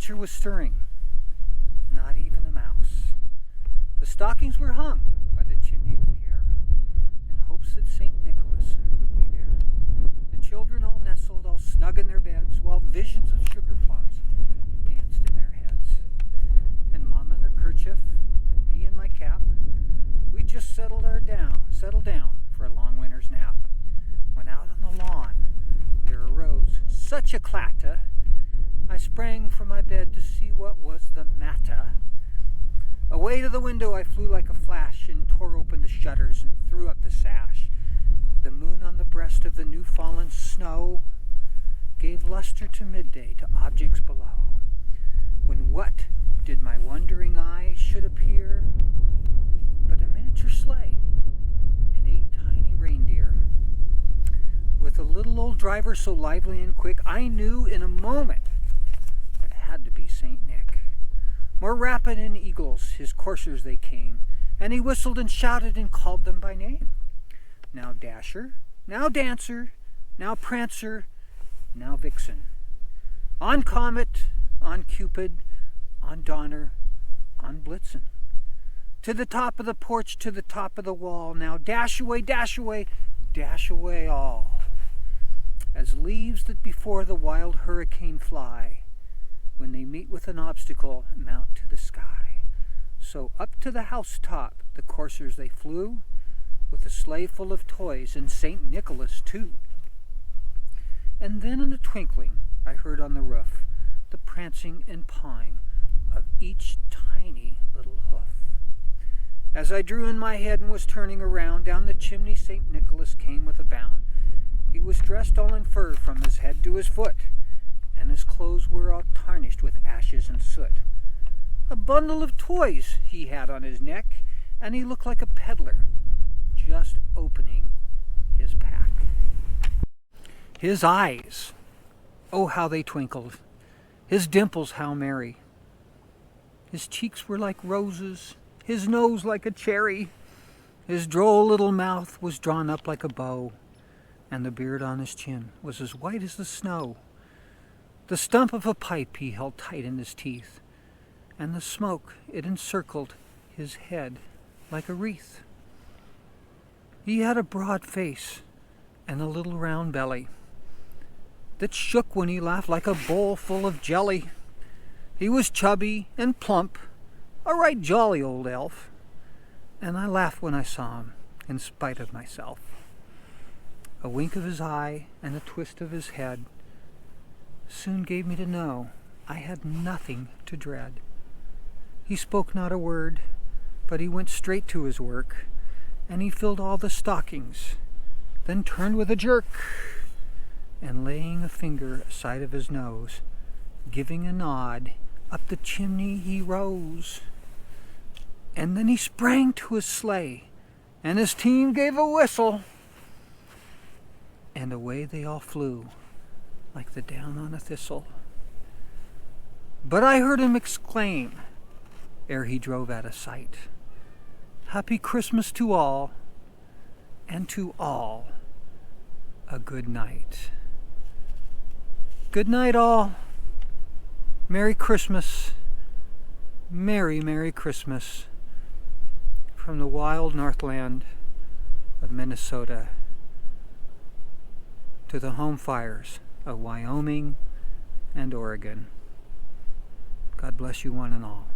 creature was stirring, not even a mouse. The stockings were hung by the chimney with care, in hopes that St. Nicholas soon would be there. The children all nestled, all snug in their beds, while visions of sugar plums danced in their heads. And Mama in her kerchief, me in my cap, we just settled down for a long winter's nap. When out on the lawn there arose such a clatter, I sprang from my bed to see what was the matter. Away to the window I flew like a flash, and tore open the shutters and threw up the sash. The moon on the breast of the new fallen snow gave luster to midday to objects below, when what did my wondering eye should appear but a miniature sleigh and 8 tiny reindeer. With a little old driver so lively and quick, I knew in a moment it had to be St. Nick. More rapid than eagles, his coursers they came, and he whistled and shouted and called them by name. Now Dasher, now Dancer, now Prancer, now Vixen. On Comet, on Cupid, on Donner, on Blitzen. To the top of the porch, to the top of the wall, now dash away, dash away, dash away all. As leaves that before the wild hurricane fly, when they meet with an obstacle, mount to the sky. So up to the housetop the coursers they flew, with a sleigh full of toys, and St. Nicholas too. And then in a twinkling I heard on the roof the prancing and pawing of each tiny little hoof. As I drew in my head and was turning around, down the chimney St. Nicholas came with a bound. He was dressed all in fur from his head to his foot, and his clothes were all tarnished with ashes and soot. A bundle of toys he had on his neck, and he looked like a peddler just opening his pack. His eyes, oh how they twinkled, his dimples how merry. His cheeks were like roses, his nose like a cherry. His droll little mouth was drawn up like a bow, and the beard on his chin was as white as the snow. The stump of a pipe he held tight in his teeth, and the smoke, it encircled his head like a wreath. He had a broad face and a little round belly that shook when he laughed like a bowl full of jelly. He was chubby and plump, a right jolly old elf, and I laughed when I saw him, in spite of myself. A wink of his eye and a twist of his head soon gave me to know I had nothing to dread. He spoke not a word, but he went straight to his work, and he filled all the stockings, then turned with a jerk, and laying a finger aside of his nose, giving a nod, up the chimney he rose. And then he sprang to his sleigh, and his team gave a whistle, and away they all flew like the down on a thistle. But I heard him exclaim, ere he drove out of sight, "Happy Christmas to all, and to all a good night." Good night, all. Merry Christmas. Merry, Merry Christmas. From the wild Northland of Minnesota to the home fires of Wyoming and Oregon. God bless you one and all.